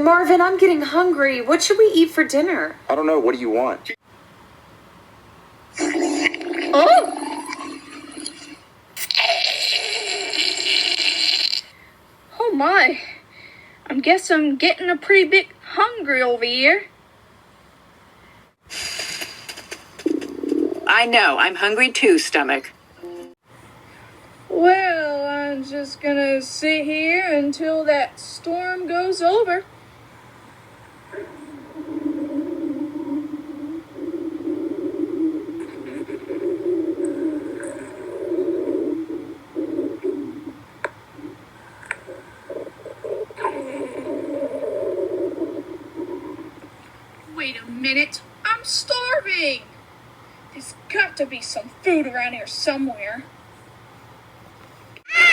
Marvin, I'm getting hungry. What should we eat for dinner? I don't know. What do you want? Oh! Oh my. I guess I'm getting a pretty bit hungry over here. I know. I'm hungry too, stomach. Well, I'm just gonna sit here until that storm goes over. Wait a minute, I'm starving! There's got to be some food around here somewhere.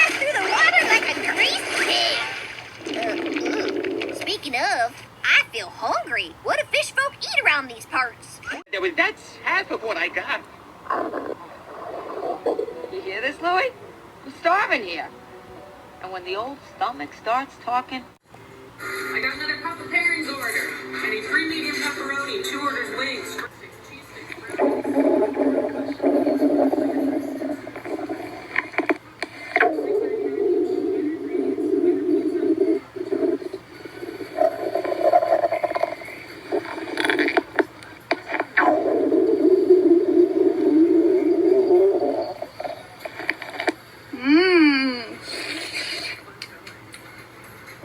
Through the water like a greased pig. Speaking of, I feel hungry. What do fish folk eat around these parts? That's half of what I got. You hear this, Louie? I'm starving here. And when the old stomach starts talking... I got another cup of pairings order. I need 3 medium pepperoni, 2 orders wings, 6 cheesesteaks.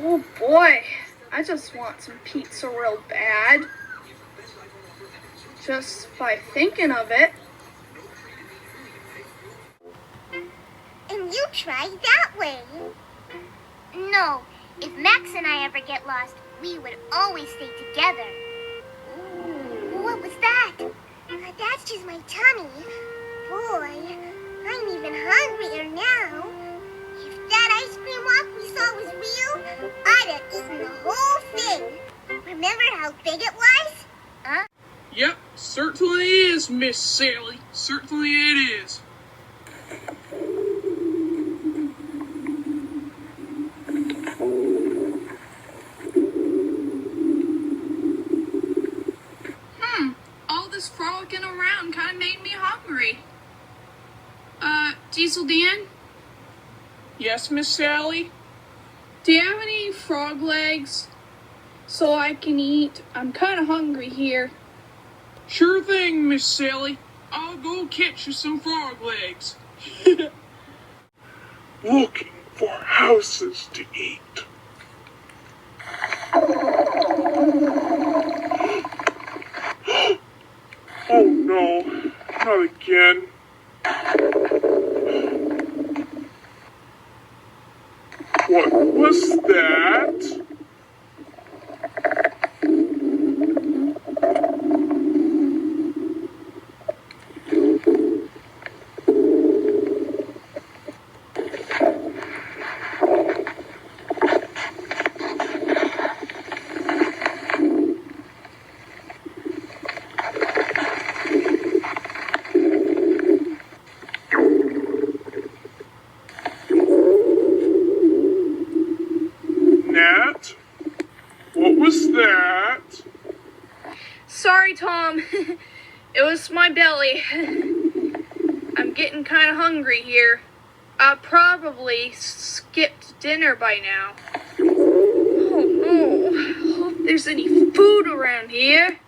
Oh boy, I just want some pizza real bad. Just by thinking of it. And you try that way. No, if Max and I ever get lost, we would always stay together. What was that? That's just my tummy. Boy, I'm even hungrier now. If that ice cream walk we saw was real, I'd have eaten the whole thing. Remember how big it was? Huh? Yep, certainly is, Miss Sally. Certainly it is. All this frolicking around kind of made me hungry. Diesel Dan? Yes, Miss Sally? Do you have any frog legs so I can eat? I'm kind of hungry here. Sure thing, Miss Sally. I'll go catch you some frog legs. Looking for houses to eat. Oh no, not again. What was that? Nat? What was that? Sorry, Tom. It was my belly. I'm getting kind of hungry here. I probably skipped dinner by now. Oh no. Hope there's any food around here.